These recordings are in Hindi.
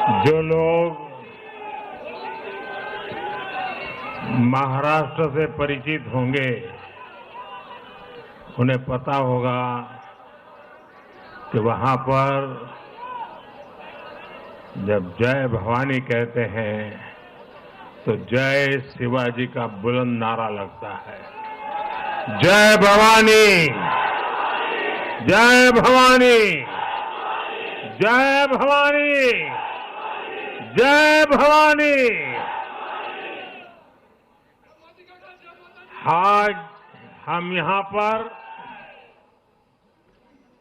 जो लोग महाराष्ट्र से परिचित होंगे उन्हें पता होगा कि वहां पर जब जय भवानी कहते हैं तो जय शिवाजी का बुलंद नारा लगता है। जय भवानी, जय भवानी, जय भवानी, जय भवानी। आज हम यहां पर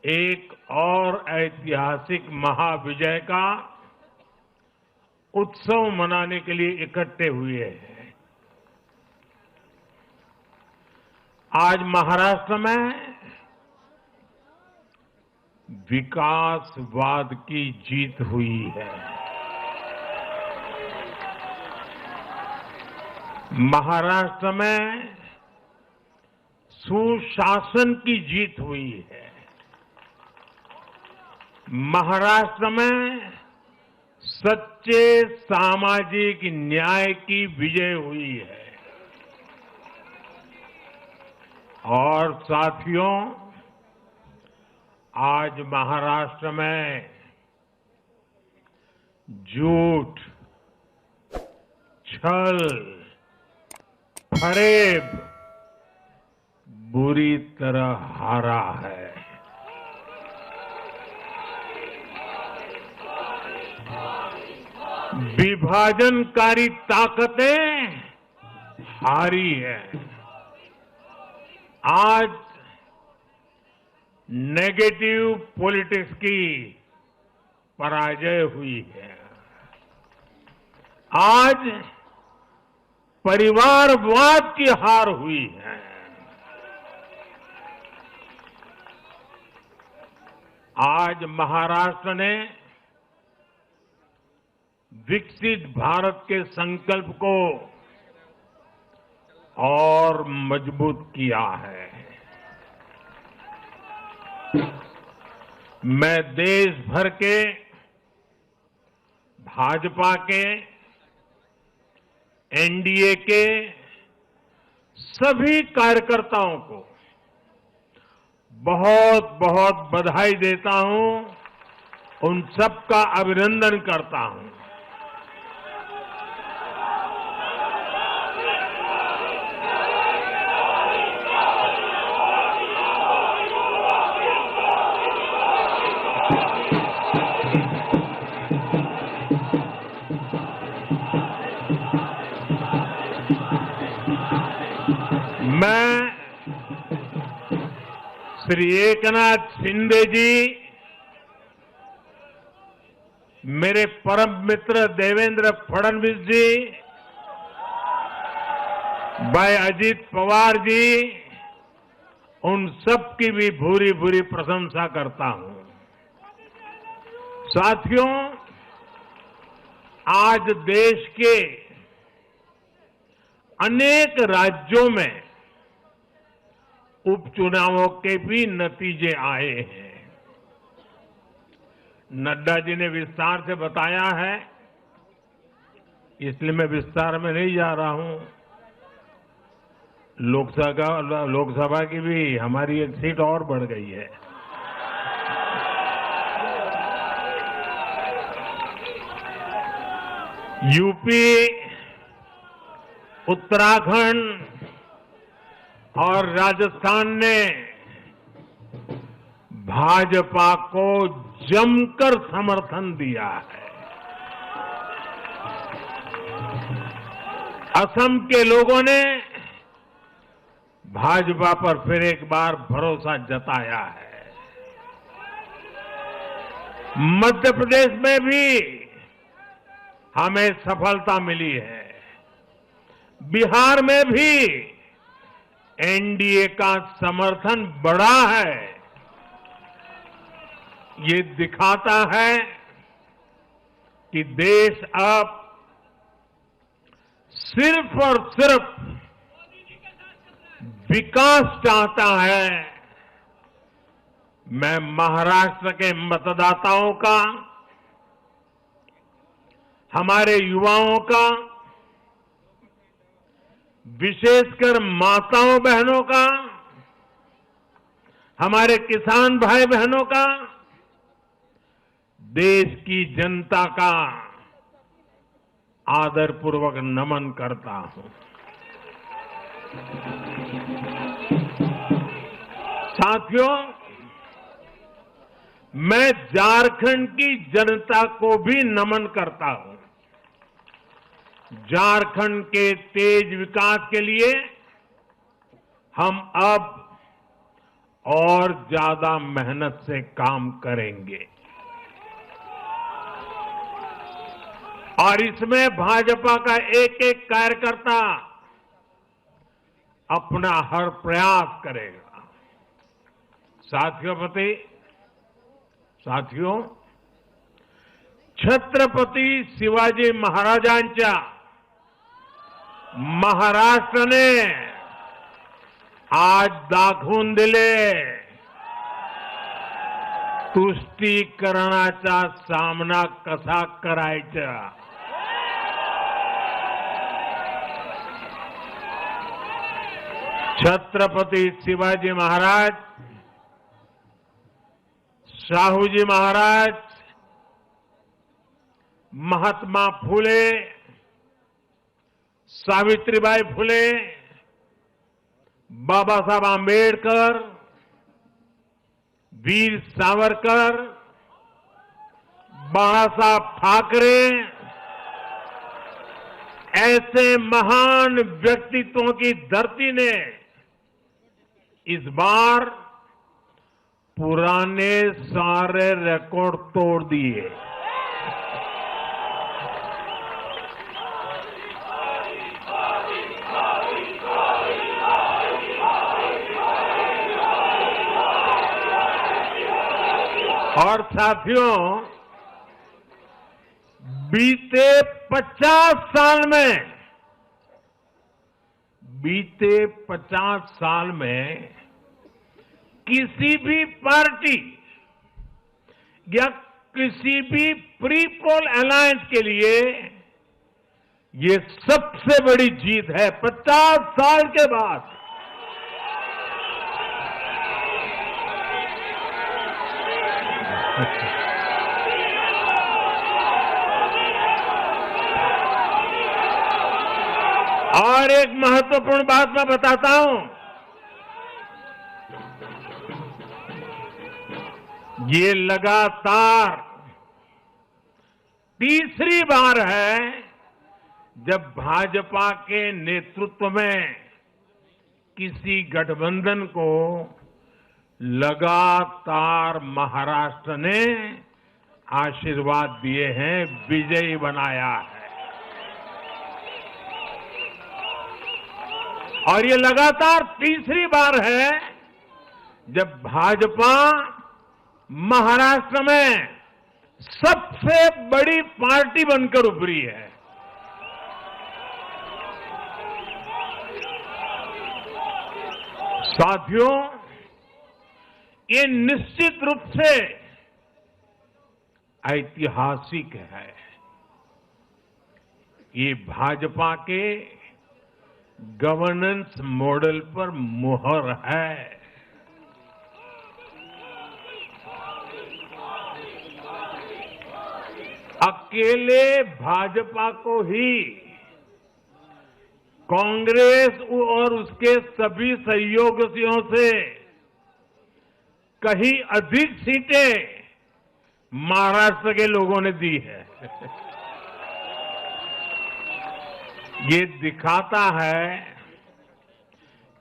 एक और ऐतिहासिक महाविजय का उत्सव मनाने के लिए इकट्ठे हुए हैं। आज महाराष्ट्र में विकासवाद की जीत हुई है। महाराष्ट्र में सुशासन की जीत हुई है। महाराष्ट्र में सच्चे सामाजिक न्याय की विजय हुई है। और साथियों, आज महाराष्ट्र में झूठ, छल, फरेब बुरी तरह हारा है। विभाजनकारी ताकतें हारी है। आज नेगेटिव पॉलिटिक्स की पराजय हुई है। आज परिवारवाद की हार हुई है। आज महाराष्ट्र ने विकसित भारत के संकल्प को और मजबूत किया है। मैं देश भर के भाजपा के, एनडीए के सभी कार्यकर्ताओं को बहुत बहुत बधाई देता हूं, उन सबका अभिनंदन करता हूं। मैं श्री एकनाथ शिंदे जी, मेरे परम मित्र देवेंद्र फडणवीस जी, भाई अजित पवार जी, उन सब की भी भूरी भूरी प्रशंसा करता हूं। साथियों, आज देश के अनेक राज्यों में उपचुनावों के भी नतीजे आए हैं। नड्डा जी ने विस्तार से बताया है, इसलिए मैं विस्तार में नहीं जा रहा हूं। लोकसभा की भी हमारी एक सीट और बढ़ गई है। यूपी, उत्तराखंड और राजस्थान ने भाजपा को जमकर समर्थन दिया है। असम के लोगों ने भाजपा पर फिर एक बार भरोसा जताया है। मध्य प्रदेश में भी हमें सफलता मिली है। बिहार में भी एनडीए का समर्थन बढ़ा है। ये दिखाता है कि देश अब सिर्फ और सिर्फ विकास चाहता है। मैं महाराष्ट्र के मतदाताओं का हमारे युवाओं का, विशेषकर माताओं बहनों का, हमारे किसान भाई बहनों का, देश की जनता का आदरपूर्वक नमन करता हूं। साथियों, मैं झारखंड की जनता को भी नमन करता हूं। झारखंड के तेज विकास के लिए हम अब और ज्यादा मेहनत से काम करेंगे और इसमें भाजपा का एक एक कार्यकर्ता अपना हर प्रयास करेगा। साथियों, छत्रपती शिवाजी महाराजांच्या महाराष्ट्राने आज दाखवून दिले तुष्टीकरणाचा सामना कसा करायचा। छत्रपती शिवाजी महाराज, शाहूजी महाराज, महात्मा फुले, सावित्रीबाई फुले, बाबा साहब आंबेडकर, वीर सावरकर, बाला साहब ठाकरे, ऐसे महान व्यक्तित्वों की धरती ने इस बार पुराने सारे रिकॉर्ड तोड़ दिए। और साथियों, बीते 50 साल में किसी भी पार्टी या किसी भी प्री पोल अलायंस के लिए ये सबसे बड़ी जीत है 50 साल के बाद। और एक महत्वपूर्ण बात मैं बताता हूं, ये लगातार तीसरी बार है जब भाजपा के नेतृत्व में किसी गठबंधन को लगातार महाराष्ट्र ने आशीर्वाद दिए हैं, विजयी बनाया है। और ये लगातार तीसरी बार है जब भाजपा महाराष्ट्र में सबसे बड़ी पार्टी बनकर उभरी है। साथियों, ये निश्चित रूप से ऐतिहासिक है। ये भाजपा के गवर्नेंस मॉडल पर मुहर है। अकेले भाजपा को ही कांग्रेस और उसके सभी सहयोगियों से कहीं अधिक सीटें महाराष्ट्र के लोगों ने दी है। ये दिखाता है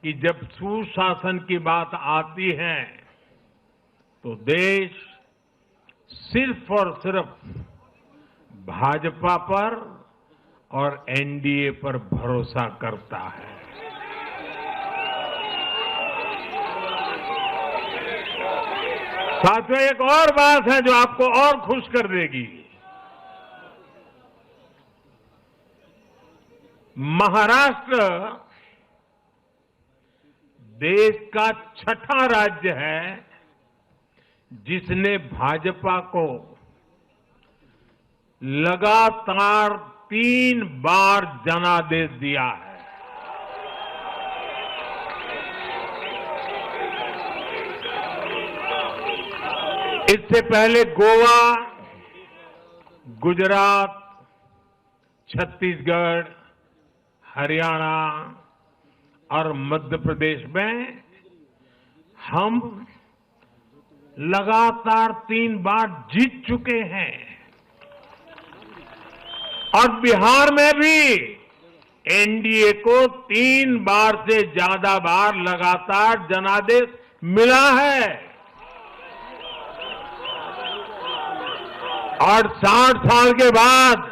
कि जब सुशासन की बात आती है तो देश सिर्फ और सिर्फ भाजपा पर और एनडीए पर भरोसा करता है। साथियों, एक और बात है जो आपको और खुश कर देगी। महाराष्ट्र देश का छठा राज्य है जिसने भाजपा को लगातार 3 बार जनादेश दिया है। इससे पहले गोवा, गुजरात, छत्तीसगढ़, हरियाणा और मध्य प्रदेश में हम लगातार 3 बार जीत चुके हैं और बिहार में भी एनडीए को 3 बार से ज्यादा बार लगातार जनादेश मिला है। और 60 साल के बाद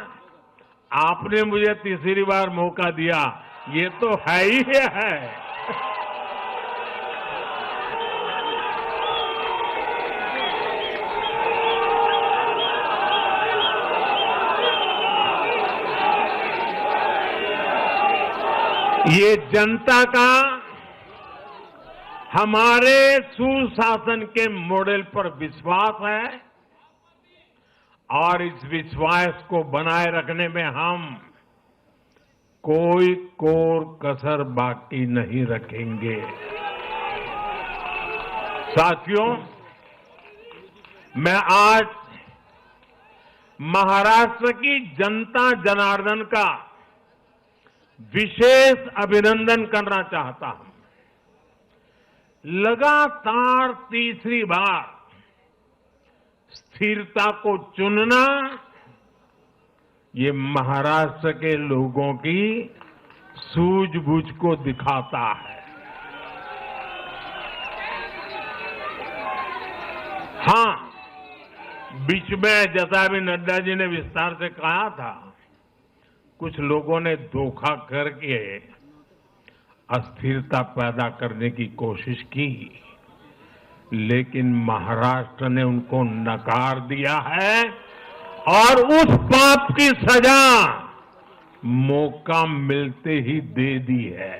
आपने मुझे तीसरी बार मौका दिया, ये तो है ही है। ये जनता का हमारे सुशासन के मॉडल पर विश्वास है और इस विश्वास को बनाए रखने में हम कोई कोर कसर बाकी नहीं रखेंगे। साथियों, मैं आज महाराष्ट्र की जनता जनार्दन का विशेष अभिनंदन करना चाहता हूं। लगातार तीसरी बार स्थिरता को चुनना ये महाराष्ट्र के लोगों की सूझबूझ को दिखाता है। हां, बीच में जैसा अभी नड्डा जी ने विस्तार से कहा था, कुछ लोगों ने धोखा करके अस्थिरता पैदा करने की कोशिश की, लेकिन महाराष्ट्र ने उनको नकार दिया है और उस पाप की सजा मौका मिलते ही दे दी है।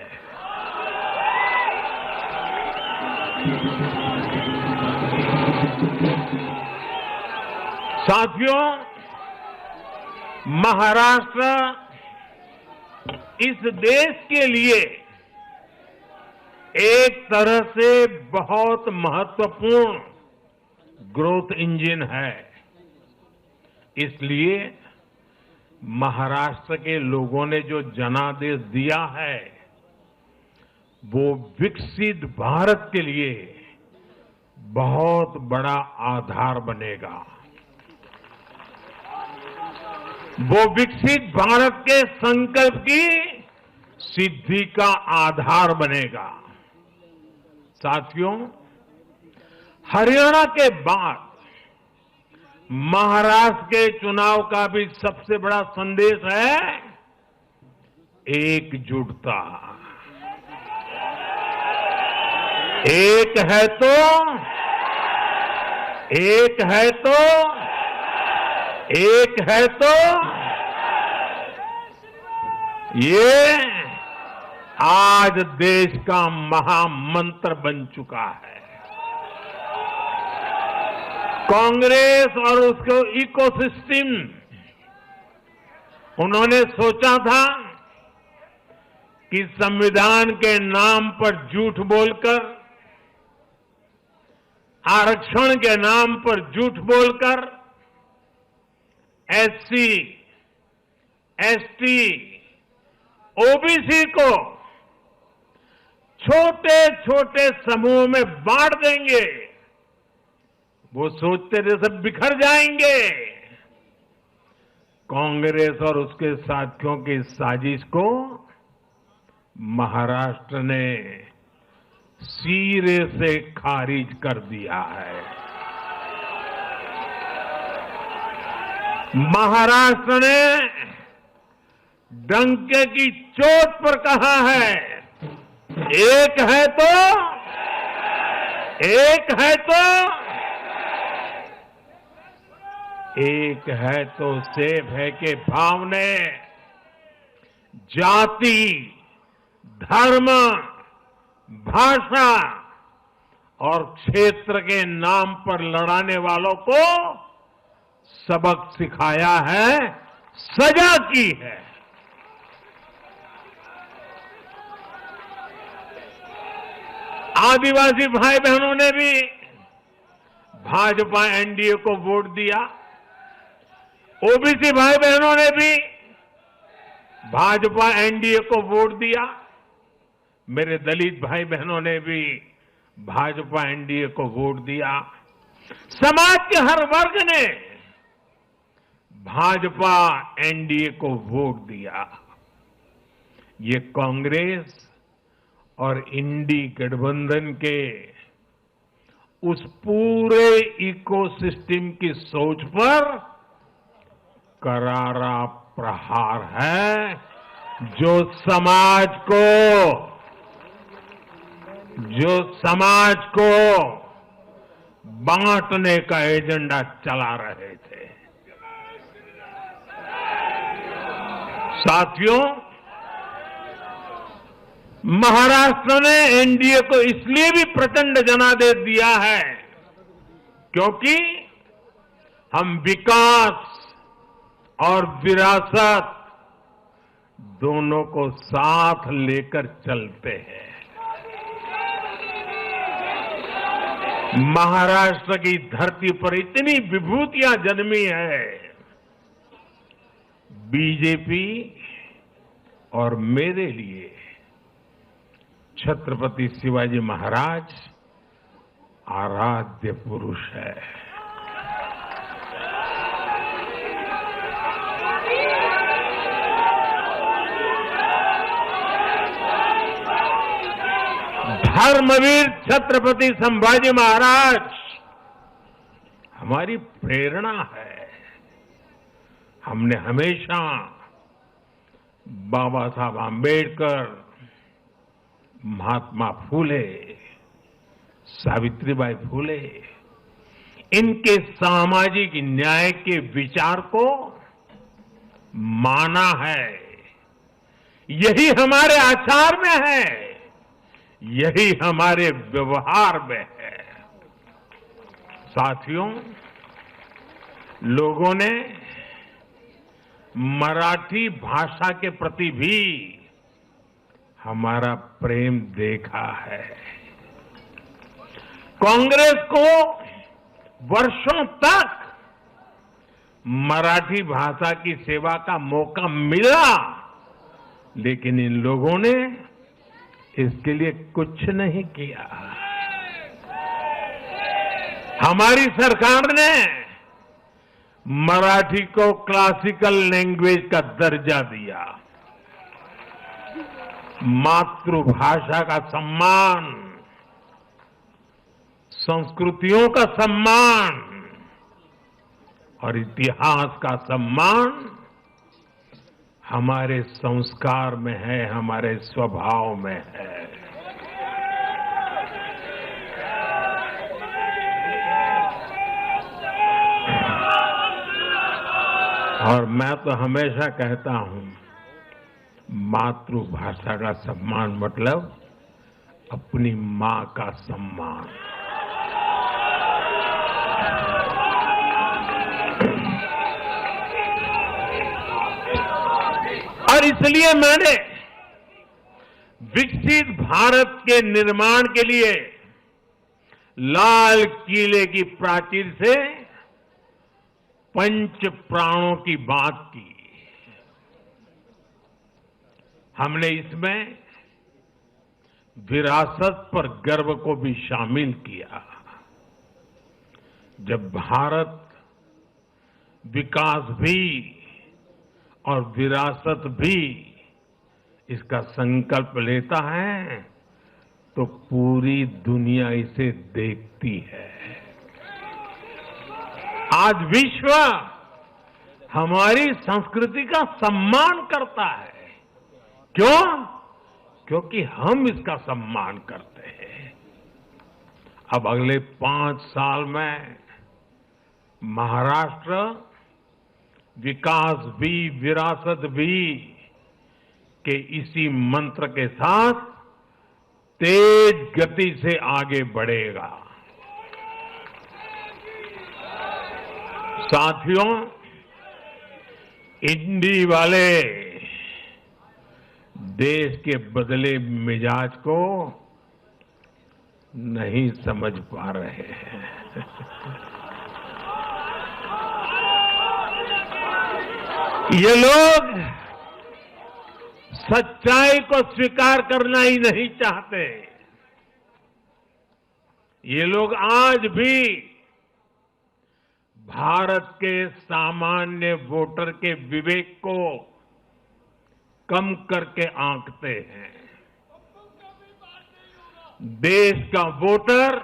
साथियों, महाराष्ट्र इस देश के लिए एक तरह से बहुत महत्वपूर्ण ग्रोथ इंजन है। इसलिए महाराष्ट्र के लोगों ने जो जनादेश दिया है वो विकसित भारत के लिए बहुत बड़ा आधार बनेगा। वो विकसित भारत के संकल्प की सिद्धि का आधार बनेगा। साथियों, हरियाणा के बाद महाराष्ट्र के चुनाव का भी सबसे बड़ा संदेश है एकजुटता। एक है तो ये आज देश का महामंत्र बन चुका है। कांग्रेस और उसके इकोसिस्टम, उन्होंने सोचा था कि संविधान के नाम पर झूठ बोलकर, आरक्षण के नाम पर झूठ बोलकर एससी, एसटी, ओबीसी को छोटे छोटे समूह में बांट देंगे। वो सोचते थे सब बिखर जाएंगे। कांग्रेस और उसके साथियों की साजिश को महाराष्ट्र ने सिरे से खारिज कर दिया है। महाराष्ट्र ने डंके की चोट पर कहा है, एक है तो सेफ है के भाव ने जाति, धर्म, भाषा और क्षेत्र के नाम पर लड़ाने वालों को सबक सिखाया है, सजा की है। आदिवासी भाई बहनों ने भी भाजपा एनडीए को वोट दिया। ओबीसी भाई बहनों ने भी भाजपा एनडीए को वोट दिया। मेरे दलित भाई बहनों ने भी भाजपा एनडीए को वोट दिया। समाज के हर वर्ग ने भाजपा एनडीए को वोट दिया। ये कांग्रेस और इंडी गठबंधन के उस पूरे इकोसिस्टम की सोच पर करारा प्रहार है, जो समाज को बांटने का एजेंडा चला रहे थे। साथियों, महाराष्ट्र ने एनडीए को इसलिए भी प्रचंड जनादेश दिया है क्योंकि हम विकास और विरासत दोनों को साथ लेकर चलते हैं। महाराष्ट्र की धरती पर इतनी विभूतियां जन्मी है। बीजेपी और मेरे लिए छत्रपति शिवाजी महाराज आराध्य पुरुष है। धर्मवीर छत्रपति संभाजी महाराज हमारी प्रेरणा है। हमने हमेशा बाबा साहब आंबेडकर, महात्मा फूले, सावित्रीबाई फूले, इनके सामाजिक न्याय के विचार को माना है। यही हमारे आचार में है, यही हमारे व्यवहार में है। साथियों, लोगों ने मराठी भाषा के प्रति भी हमारा प्रेम देखा है। कांग्रेस को वर्षों तक मराठी भाषा की सेवा का मौका मिला, लेकिन इन लोगों ने इसके लिए कुछ नहीं किया। हमारी सरकार ने मराठी को क्लासिकल लैंग्वेज का दर्जा दिया। मातृभाषा का सम्मान, संस्कृतियों का सम्मान और इतिहास का सम्मान हमारे संस्कार में है, हमारे स्वभाव में है। और मैं तो हमेशा कहता हूं, मातृभाषा का सम्मान मतलब अपनी मां का सम्मान। और इसलिए मैंने विकसित भारत के निर्माण के लिए लाल किले की प्राचीर से पंच प्राणों की बात की। हमने इसमें विरासत पर गर्व को भी शामिल किया। जब भारत विकास भी और विरासत भी इसका संकल्प लेता है तो पूरी दुनिया इसे देखती है। आज विश्व हमारी संस्कृति का सम्मान करता है। क्यों? क्योंकि हम इसका सम्मान करते हैं। अब अगले 5 साल में महाराष्ट्र विकास भी विरासत भी के इसी मंत्र के साथ तेज गति से आगे बढ़ेगा। साथियों, इंडी वाले देश के बदले मिजाज को नहीं समझ पा रहे हैं। ये लोग सच्चाई को स्वीकार करना ही नहीं चाहते। ये लोग आज भी भारत के सामान्य वोटर के विवेक को कम करके आंकते हैं। देश का वोटर,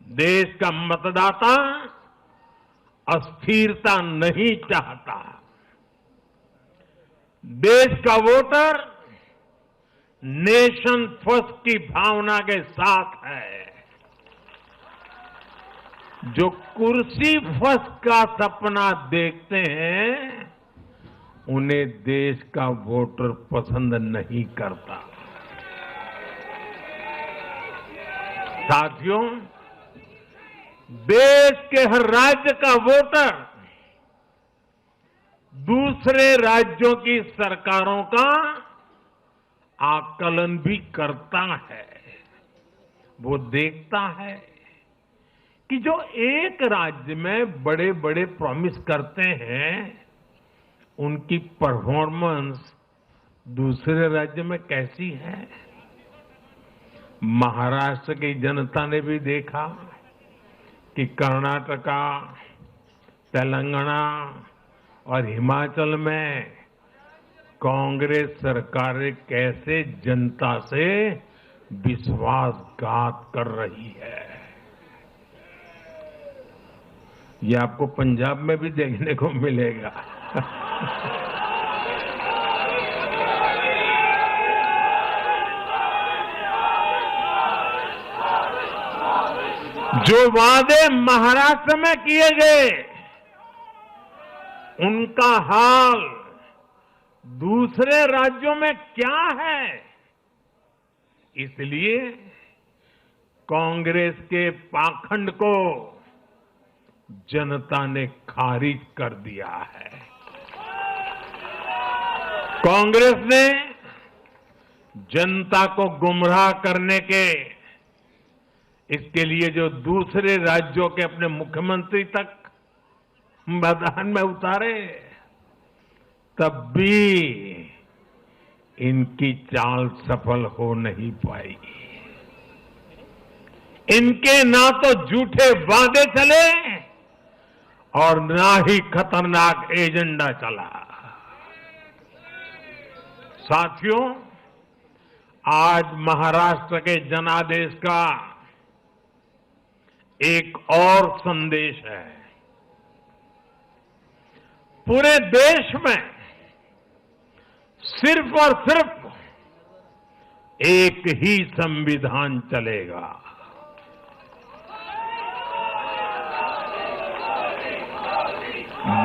देश का मतदाता अस्थिरता नहीं चाहता। देश का वोटर नेशन फर्स्ट की भावना के साथ है। जो कुर्सी फर्स्ट का सपना देखते हैं, उन्हें देश का वोटर पसंद नहीं करता। साथियों, देश के हर राज्य का वोटर दूसरे राज्यों की सरकारों का आकलन भी करता है। वो देखता है कि जो एक राज्य में बड़े बड़े प्रॉमिस करते हैं, उनकी परफॉर्मेंस दूसरे राज्य में कैसी है। महाराष्ट्र की जनता ने भी देखा कि कर्नाटका, तेलंगाना और हिमाचल में कांग्रेस सरकारें कैसे जनता से विश्वासघात कर रही है। ये आपको पंजाब में भी देखने को मिलेगा। जो वादे महाराष्ट्र में किए गए, उनका हाल दूसरे राज्यों में क्या है। इसलिए कांग्रेस के पाखंड को जनता ने खारिज कर दिया है। कांग्रेस ने जनता को गुमराह करने के, इसके लिए जो दूसरे राज्यों के अपने मुख्यमंत्री तक मैदान में उतारे, तब भी इनकी चाल सफल हो नहीं पाई। इनके ना तो झूठे वादे चले और ना ही खतरनाक एजेंडा चला। साथियों, आज महाराष्ट्र के जनादेश का एक और संदेश है। पूरे देश में सिर्फ और सिर्फ एक ही संविधान चलेगा।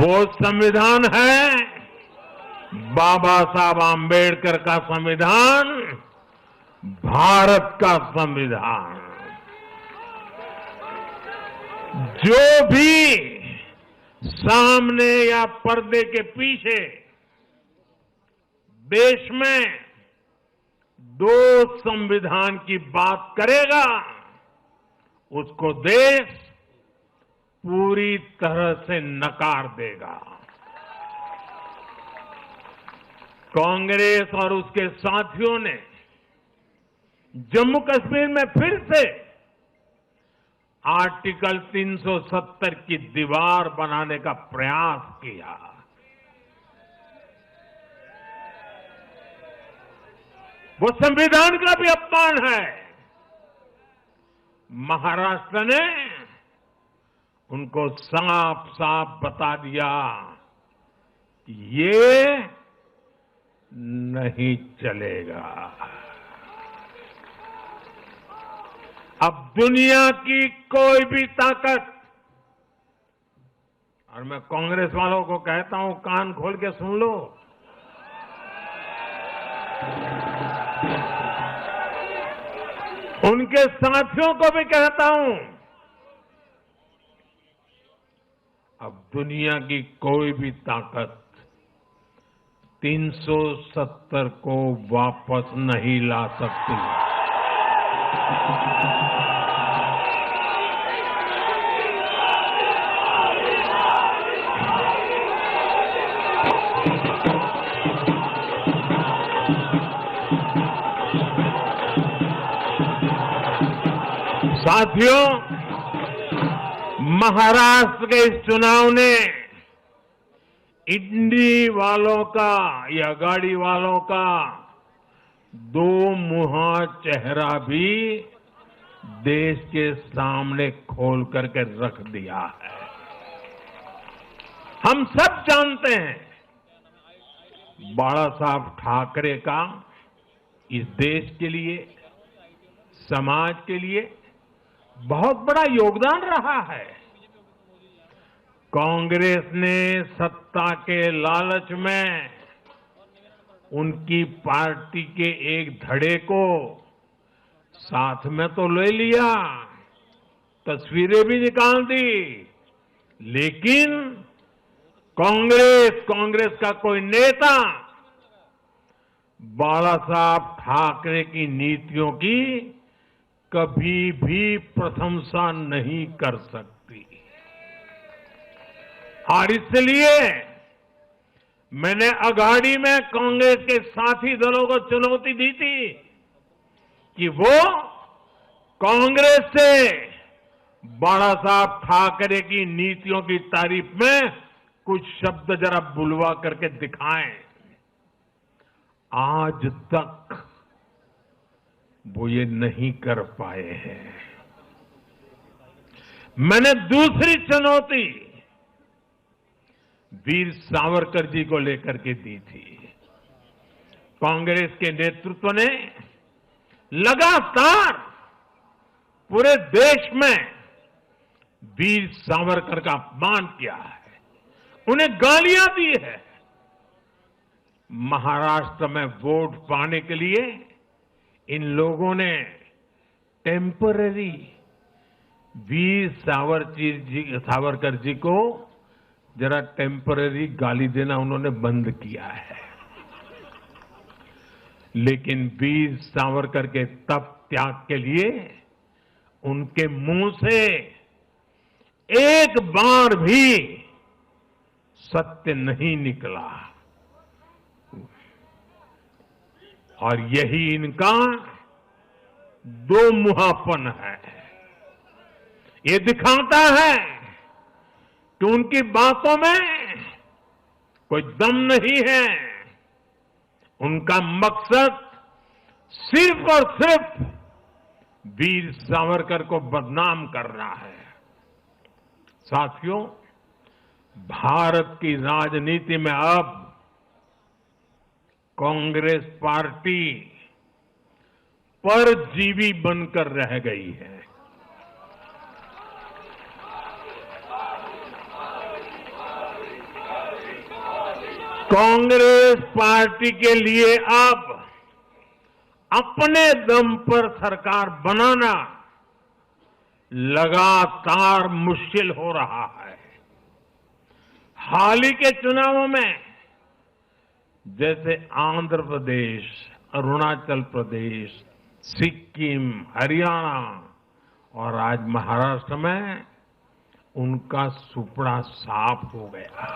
वो संविधान है बाबा साहब आंबेडकर का संविधान, भारत का संविधान। जो भी सामने या पर्दे के पीछे देश में दो संविधान की बात करेगा, उसको देश पूरी तरह से नकार देगा। कांग्रेस और उसके साथियों ने जम्मू कश्मीर में फिर से आर्टिकल 370 की दीवार बनाने का प्रयास किया। वो संविधान का भी अपमान है। महाराष्ट्र ने उनको साफ साफ बता दिया, ये नहीं चलेगा। अब दुनिया की कोई भी ताकत, और मैं कांग्रेस वालों को कहता हूं, कान खोल के सुन लो, उनके साथियों को भी कहता हूं, अब दुनिया की कोई भी ताकत 370 को वापस नहीं ला सकती। साथियों, महाराष्ट्र के इस चुनाव ने इंडी वालों का या गाड़ी वालों का दो मुहा चेहरा भी देश के सामने खोल करके रख दिया है। हम सब जानते हैं बाला साहब ठाकरे का इस देश के लिए, समाज के लिए बहुत बड़ा योगदान रहा है। कांग्रेस ने सत्ता के लालच में उनकी पार्टी के एक धड़े को साथ में तो ले लिया, तस्वीरें भी निकाल दी, लेकिन कांग्रेस का कोई नेता बाला साहब ठाकरे की नीतियों की कभी भी प्रशंसा नहीं कर सकती। और इसलिए मैंने अघाड़ी में कांग्रेस के साथी दलों को चुनौती दी थी कि वो कांग्रेस से बाला साहब ठाकरे की नीतियों की तारीफ में कुछ शब्द जरा बुलवा करके दिखाएं। आज तक वो ये नहीं कर पाए हैं। मैंने दूसरी चुनौती वीर सावरकर जी को लेकर के दी थी। कांग्रेस के नेतृत्व ने लगातार पूरे देश में वीर सावरकर का अपमान किया है, उन्हें गालियां दी है। महाराष्ट्र में वोट पाने के लिए इन लोगों ने टेम्पररी वीर सावरकर जी को जरा टेम्पररी गाली देना उन्होंने बंद किया है। लेकिन वीर सावरकर के तप त्याग के लिए उनके मुंह से एक बार भी सत्य नहीं निकला, और यही इनका दो मुहापन है। ये दिखाता है कि उनकी बातों में कोई दम नहीं है। उनका मकसद सिर्फ और सिर्फ वीर सावरकर को बदनाम करना है। साथियों, भारत की राजनीति में अब कांग्रेस पार्टी परजीवी बनकर रह गई है। कांग्रेस पार्टी के लिए अब अपने दम पर सरकार बनाना लगातार मुश्किल हो रहा है। हाल ही के चुनावों में जैसे आंध्र प्रदेश, अरुणाचल प्रदेश, सिक्किम, हरियाणा और आज महाराष्ट्र में उनका सुपड़ा साफ हो गया।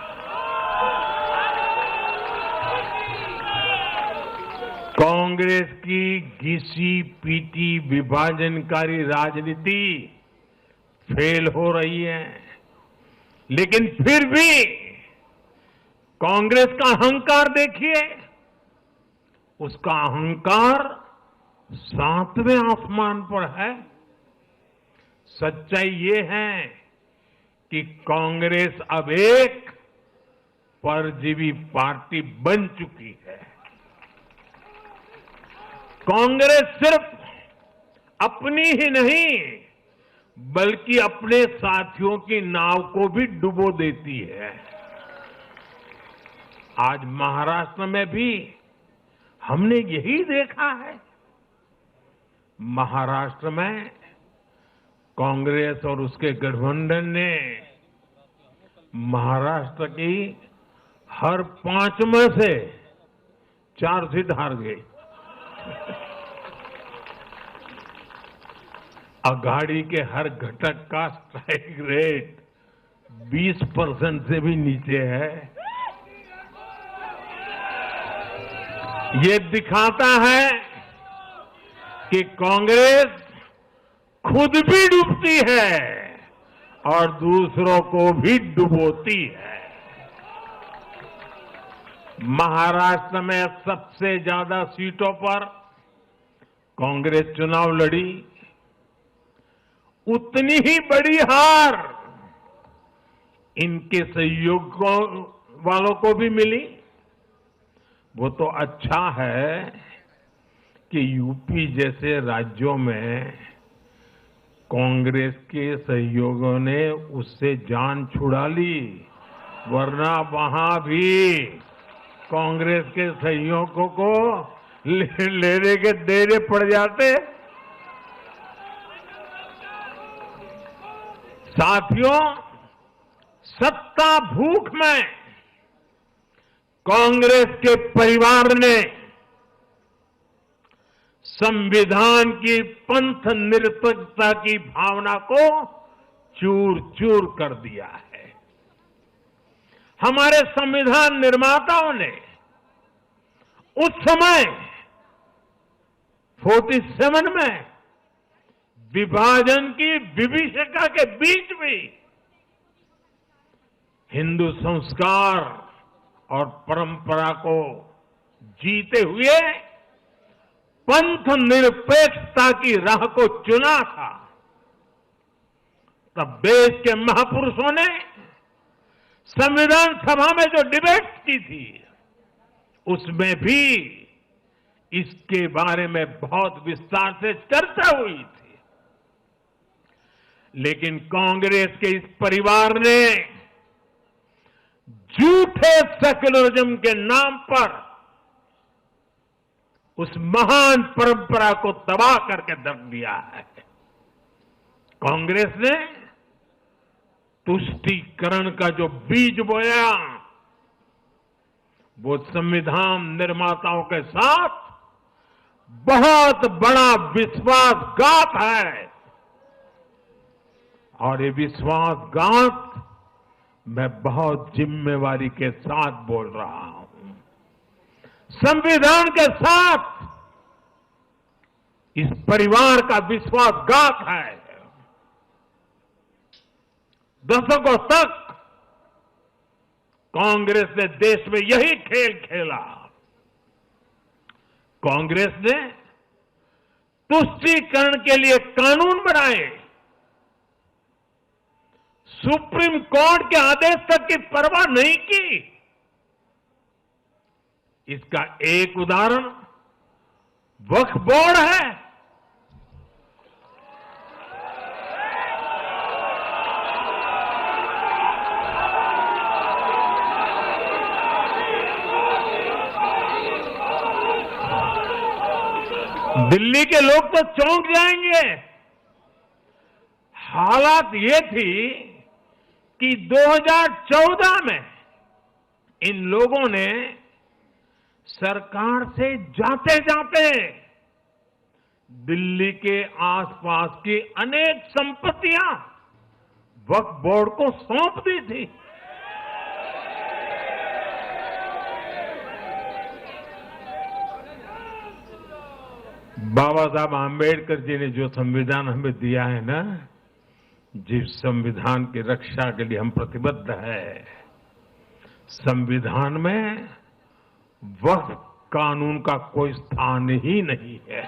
कांग्रेस की घिसी पीटी विभाजनकारी राजनीति फेल हो रही है, लेकिन फिर भी कांग्रेस का अहंकार देखिए। उसका अहंकार 7वें आसमान पर है। सच्चाई ये है कि कांग्रेस अब एक परजीवी पार्टी बन चुकी है। कांग्रेस सिर्फ अपनी ही नहीं बल्कि अपने साथियों की नाव को भी डुबो देती है। आज महाराष्ट्र में भी हमने यही देखा है। महाराष्ट्र में कांग्रेस और उसके गठबंधन ने महाराष्ट्र की हर 5 में से 4 सीट हार गई। अघाड़ी के हर घटक का स्ट्राइक रेट 20% से भी नीचे है। ये दिखाता है कि कांग्रेस खुद भी डूबती है और दूसरों को भी डुबोती है। महाराष्ट्र में सबसे ज्यादा सीटों पर कांग्रेस चुनाव लड़ी, उतनी ही बड़ी हार इनके सहयोगियों वालों को भी मिली। वो तो अच्छा है कि यूपी जैसे राज्यों में कांग्रेस के सहयोगियों ने उससे जान छुड़ा ली, वरना वहां भी कांग्रेस के सहयोगियों को लेने के देने पड़ जाते। साथियों, सत्ता भूख में कांग्रेस के परिवार ने संविधान की पंथ निरपेक्षता की भावना को चूर चूर कर दिया है। हमारे संविधान निर्माताओं ने उस समय 47 में विभाजन की विभीषिका के बीच भी हिंदू संस्कार और परंपरा को जीते हुए पंथ निरपेक्षता की राह को चुना था। तब देश के महापुरुषों ने संविधान सभा में जो डिबेट की थी, उसमें भी इसके बारे में बहुत विस्तार से चर्चा हुई थी। लेकिन कांग्रेस के इस परिवार ने झूठे सेक्युलरिज्म के नाम पर उस महान परंपरा को तबाह करके रख दिया है। कांग्रेस ने तुष्टीकरण का जो बीज बोया, वो संविधान निर्माताओं के साथ बहुत बड़ा विश्वासघात है। और ये विश्वासघात मैं बहुत जिम्मेवारी के साथ बोल रहा हूं। संविधान के साथ इस परिवार का विश्वासघात है। दशकों तक कांग्रेस ने देश में यही खेल खेला। कांग्रेस ने तुष्टीकरण के लिए कानून बनाए, सुप्रीम कोर्ट के आदेश तक की परवाह नहीं की। इसका एक उदाहरण वक्फ बोर्ड है। दिल्ली के लोग तो चौंक जाएंगे। हालात ये थी कि 2014 में इन लोगों ने सरकार से जाते जाते दिल्ली के आसपास की अनेक संपत्तियां वक्फ बोर्ड को सौंप दी थी। बाबा साहब आंबेडकर जी ने जो संविधान हमें दिया है ना, जिस संविधान की रक्षा के लिए हम प्रतिबद्ध है, संविधान में वक्फ कानून का कोई स्थान ही नहीं है।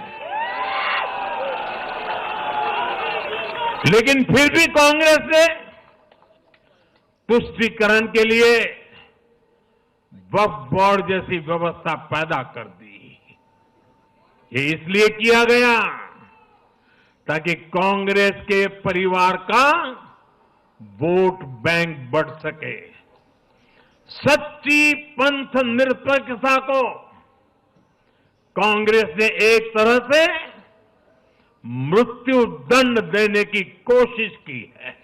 लेकिन फिर भी कांग्रेस ने तुष्टीकरण के लिए वक्फ बोर्ड जैसी व्यवस्था पैदा कर दी। ये इसलिए किया गया ताकि कांग्रेस के परिवार का वोट बैंक बढ़ सके। सच्ची पंथ निरपेक्षता को कांग्रेस ने एक तरह से मृत्यु दंड देने की कोशिश की है।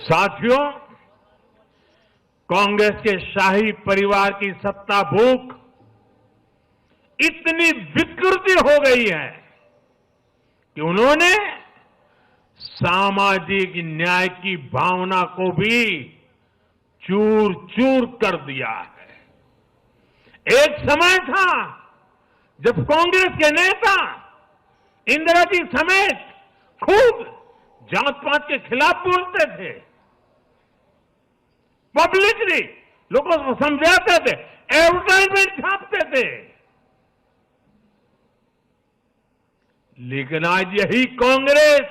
साथियों, कांग्रेस के शाही परिवार की सत्ता भूख इतनी विकृति हो गई है कि उन्होंने सामाजिक न्याय की भावना को भी चूर चूर कर दिया है। एक समय था जब कांग्रेस के नेता इंदिरा जी समेत खूब जात पात के खिलाफ बोलते थे, पब्लिकली लोगों को समझाते थे, एडवर्टाइजमेंट छापते थे। लेकिन आज यही कांग्रेस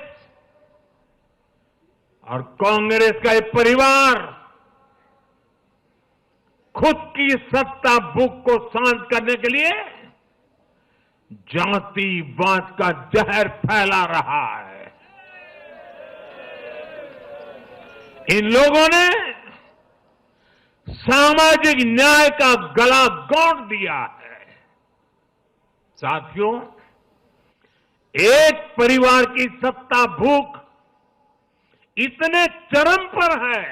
और कांग्रेस का एक परिवार खुद की सत्ता भूख को शांत करने के लिए जातिवाद का जहर फैला रहा है। इन लोगों ने सामाजिक न्याय का गला घोंट दिया है। साथियों, एक परिवार की सत्ता भूख इतने चरम पर है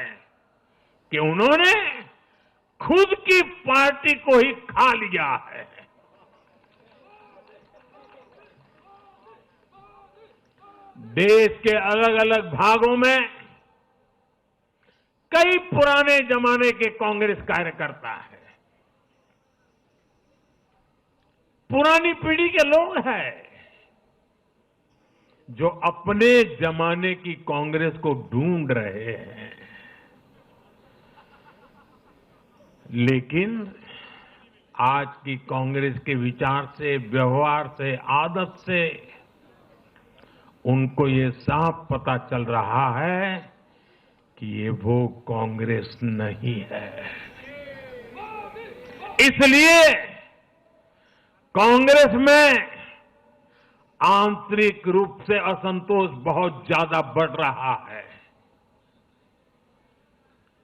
कि उन्होंने खुद की पार्टी को ही खा लिया है। देश के अलग अलग भागों में कई पुराने जमाने के कांग्रेस कार्यकर्ता हैं, पुरानी पीढ़ी के लोग हैं जो अपने जमाने की कांग्रेस को ढूंढ रहे हैं। लेकिन आज की कांग्रेस के विचार से, व्यवहार से, आदत से उनको ये साफ पता चल रहा है कि ये वो कांग्रेस नहीं है। इसलिए कांग्रेस में आंतरिक रूप से असंतोष बहुत ज्यादा बढ़ रहा है।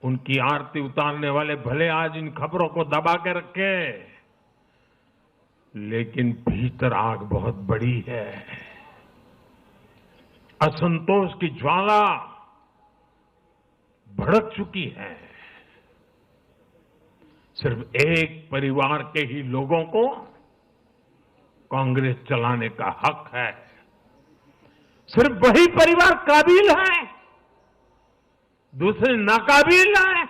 उनकी आरती उतारने वाले भले आज इन खबरों को दबा के रखे, लेकिन भीतर आग बहुत बड़ी है। असंतोष की ज्वाला भड़क चुकी है। सिर्फ एक परिवार के ही लोगों को कांग्रेस चलाने का हक है। सिर्फ वही परिवार काबिल है, दूसरे नाकाबिल हैं।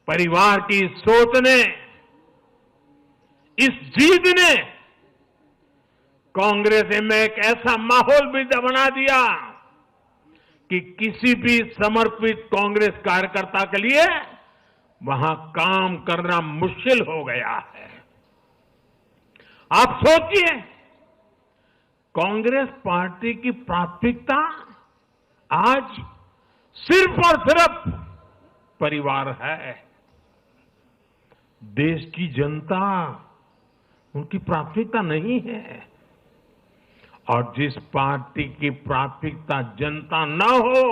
परिवार की सोच ने, इस जीत ने कांग्रेस में एक ऐसा माहौल भी बना दिया कि किसी भी समर्पित कांग्रेस कार्यकर्ता के लिए वहां काम करना मुश्किल हो गया है। आप सोचिए, कांग्रेस पार्टी की प्राथमिकता आज सिर्फ और सिर्फ परिवार है। देश की जनता उनकी प्राथमिकता नहीं है। और जिस पार्टी की प्राथमिकता जनता न हो,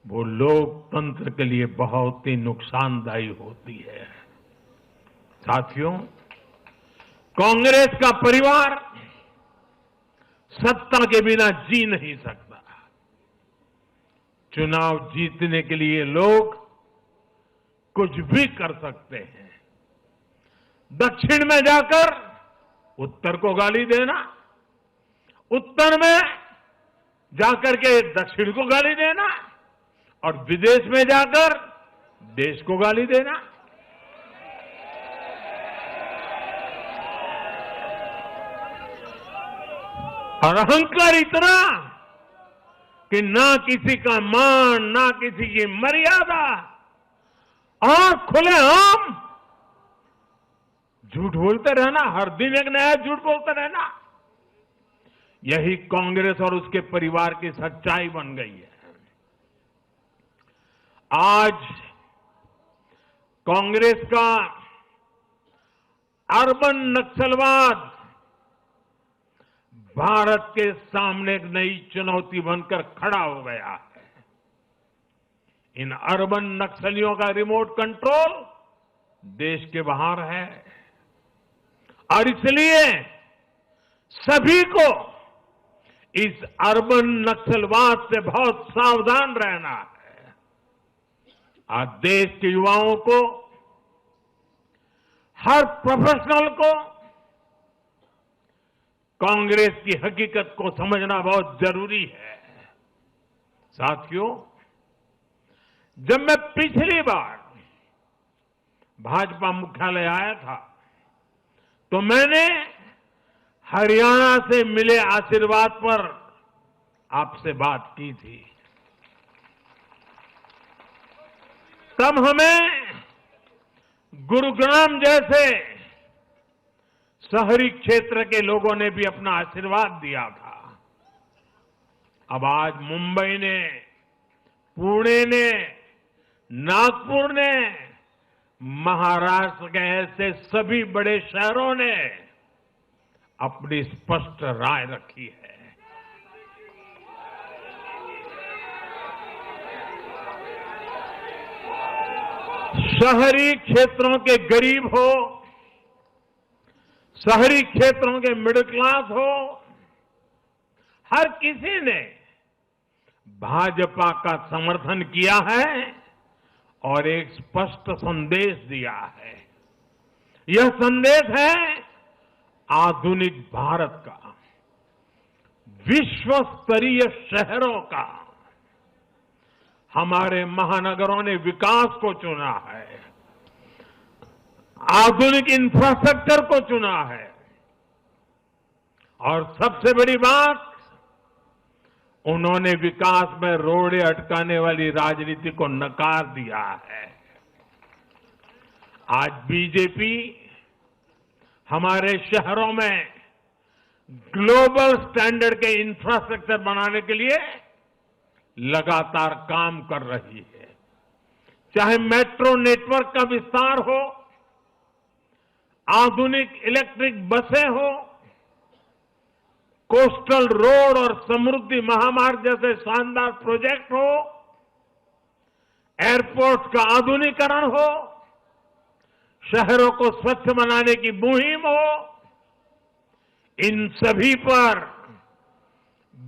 वो लोकतंत्र के लिए बहुत ही नुकसानदायी होती है। साथियों, कांग्रेस का परिवार सत्ता के बिना जी नहीं सकता। चुनाव जीतने के लिए लोग कुछ भी कर सकते हैं। दक्षिण में जाकर उत्तर को गाली देना, उत्तर में जाकर के दक्षिण को गाली देना और विदेश में जाकर देश को गाली देना। और अहंकार इतना कि ना किसी का मान, ना किसी की मर्यादा, और खुलेआम झूठ बोलते रहना, हर दिन एक नया झूठ बोलते रहना। यही कांग्रेस और उसके परिवार की सच्चाई बन गई है। आज कांग्रेस का अर्बन नक्सलवाद भारत के सामने एक नई चुनौती बनकर खड़ा हो गया है। इन अर्बन नक्सलियों का रिमोट कंट्रोल देश के बाहर है और इसलिए सभी को इस अर्बन नक्सलवाद से बहुत सावधान रहना है। आज देश के युवाओं को, हर प्रोफेशनल को कांग्रेस की हकीकत को समझना बहुत जरूरी है। साथियों, जब मैं पिछली बार भाजपा मुख्यालय आया था तो मैंने हरियाणा से मिले आशीर्वाद पर आपसे बात की थी। तब हमें गुरुग्राम जैसे शहरी क्षेत्र के लोगों ने भी अपना आशीर्वाद दिया था। अब आज मुंबई ने, पुणे ने, नागपुर ने, महाराष्ट्र के ऐसे सभी बड़े शहरों ने अपनी स्पष्ट राय रखी है। शहरी क्षेत्रों के गरीब हो, शहरी क्षेत्रों के मिडिल क्लास हो, हर किसी ने भाजपा का समर्थन किया है और एक स्पष्ट संदेश दिया है। यह संदेश है आधुनिक भारत का, विश्व स्तरीय शहरों का। हमारे महानगरों ने विकास को चुना है, आधुनिक इंफ्रास्ट्रक्चर को चुना है और सबसे बड़ी बात, उन्होंने विकास में रोड़े अटकाने वाली राजनीति को नकार दिया है। आज बीजेपी हमारे शहरों में ग्लोबल स्टैंडर्ड के इंफ्रास्ट्रक्चर बनाने के लिए लगातार काम कर रही है। चाहे मेट्रो नेटवर्क का विस्तार हो, आधुनिक इलेक्ट्रिक बसें हो, कोस्टल रोड और समृद्धि महामार्ग जैसे शानदार प्रोजेक्ट हो, एयरपोर्ट का आधुनिकीकरण हो, शहरों को स्वच्छ बनाने की मुहिम हो, इन सभी पर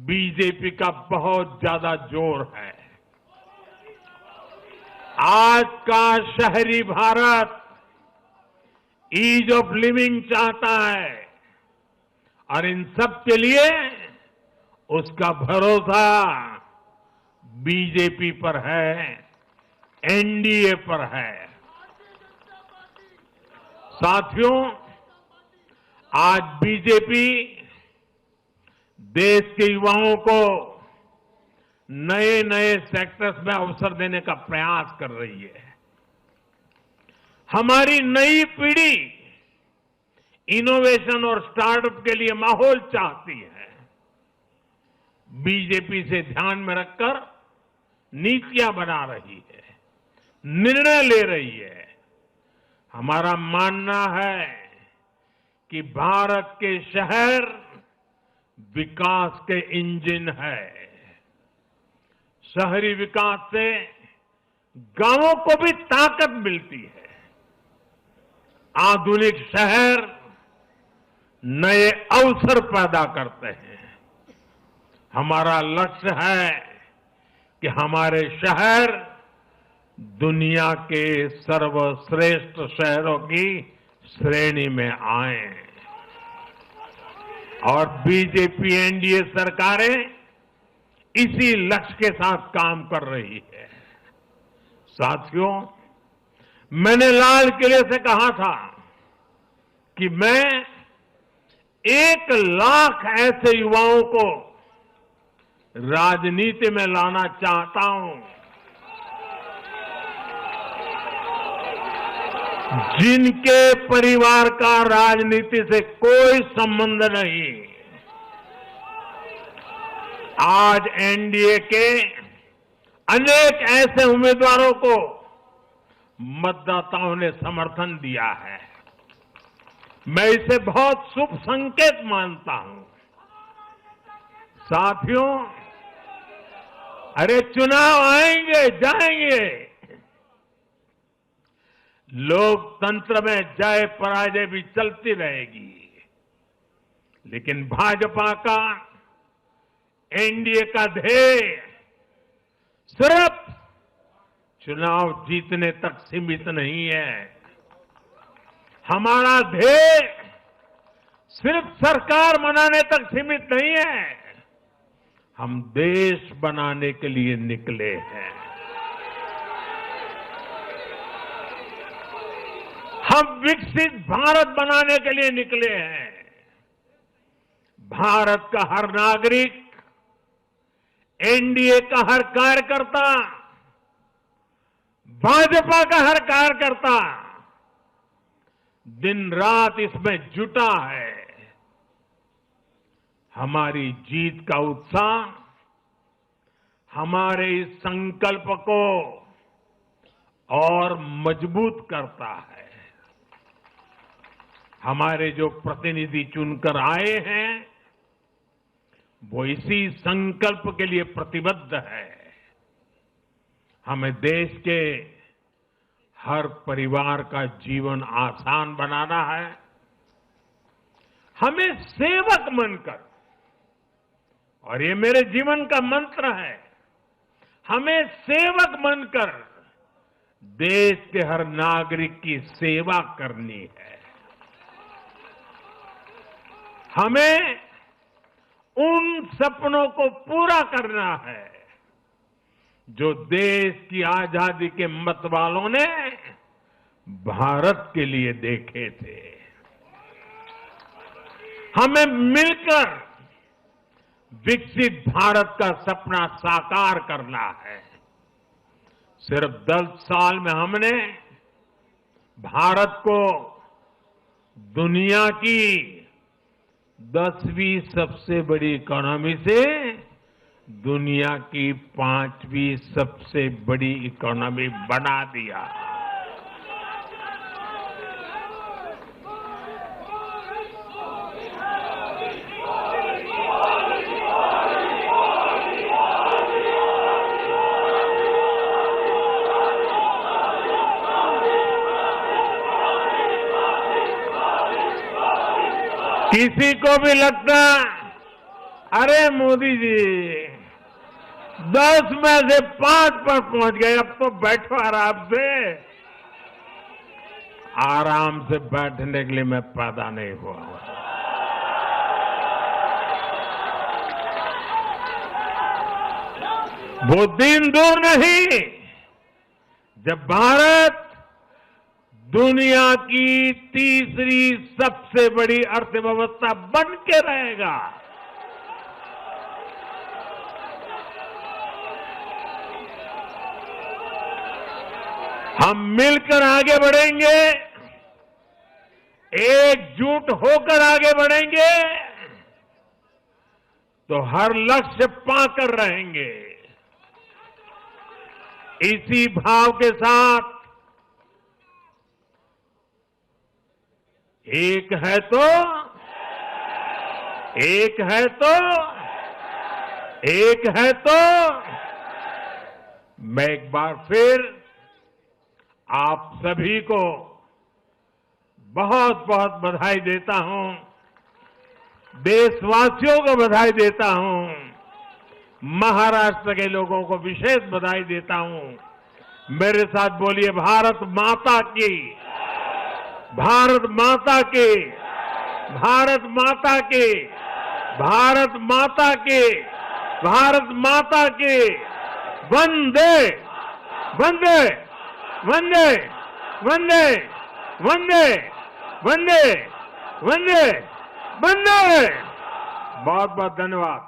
बीजेपी का बहुत ज्यादा जोर है। आज का शहरी भारत ईज ऑफ लिविंग चाहता है और इन सब के लिए उसका भरोसा बीजेपी पर है, एनडीए पर है। साथियों, आज बीजेपी देश के युवाओं को नए नए सेक्टर्स में अवसर देने का प्रयास कर रही है। हमारी नई पीढ़ी इनोवेशन और स्टार्टअप के लिए माहौल चाहती है। बीजेपी से ध्यान में रखकर नीतियां बना रही है, निर्णय ले रही है। हमारा मानना है कि भारत के शहर विकास के इंजन है। शहरी विकास से गांवों को भी ताकत मिलती है। आधुनिक शहर नए अवसर पैदा करते हैं। हमारा लक्ष्य है कि हमारे शहर दुनिया के सर्वश्रेष्ठ शहरों की श्रेणी में आए और बीजेपी एनडीए सरकारें इसी लक्ष्य के साथ काम कर रही है। साथियों, मैंने लाल किले से कहा था कि मैं 1 लाख ऐसे युवाओं को राजनीति में लाना चाहता हूं जिनके परिवार का राजनीति से कोई संबंध नहीं। आज एनडीए के अनेक ऐसे उम्मीदवारों को मतदाताओं ने समर्थन दिया है। मैं इसे बहुत शुभ संकेत मानता हूं। साथियों, अरे चुनाव आएंगे जाएंगे, लोकतंत्र में जय पराजय भी चलती रहेगी, लेकिन भाजपा का एनडीए का ध्येय सिर्फ चुनाव जीतने तक सीमित नहीं है। हमारा ध्येय सिर्फ सरकार बनाने तक सीमित नहीं है। हम देश बनाने के लिए निकले हैं। हम विकसित भारत बनाने के लिए निकले हैं। भारत का हर नागरिक, एनडीए का हर कार्यकर्ता, भाजपा का हर कार्यकर्ता दिन रात इसमें जुटा है। हमारी जीत का उत्साह हमारे इस संकल्प को और मजबूत करता है। हमारे जो प्रतिनिधि चुनकर आए हैं वो इसी संकल्प के लिए प्रतिबद्ध है। हमें देश के हर परिवार का जीवन आसान बनाना है। हमें सेवक बनकर, और ये मेरे जीवन का मंत्र है, हमें सेवक बनकर देश के हर नागरिक की सेवा करनी है। हमें उन सपनों को पूरा करना है जो देश की आजादी के मत वालों ने भारत के लिए देखे थे। हमें मिलकर विकसित भारत का सपना साकार करना है। सिर्फ 10 साल में हमने भारत को दुनिया की 10वीं सबसे बड़ी इकोनॉमी से दुनिया की 5वीं सबसे बड़ी इकोनॉमी बना दिया। किसी को भी लगता अरे मोदी जी 10 में से 5 पर पहुंच गए, अब तो बैठो आराम से। आराम से बैठने के लिए मैं पैदा नहीं हुआ। वो दिन दूर नहीं जब भारत दुनिया की तीसरी सबसे बड़ी अर्थव्यवस्था बन के रहेगा। हम मिलकर आगे बढ़ेंगे, एकजुट होकर आगे बढ़ेंगे तो हर लक्ष्य पाकर रहेंगे। इसी भाव के साथ एक है तो मैं एक बार फिर आप सभी को बहुत बहुत बधाई देता हूं, देशवासियों को बधाई देता हूं, महाराष्ट्र के लोगों को विशेष बधाई देता हूं। मेरे साथ बोलिए भारत माता की, भारत माता की, भारत माता की, भारत माता की, भारत माता की। वंदे वंदे वंदे वंदे वंदे वंदे वंदे वंदे। बहुत बहुत धन्यवाद।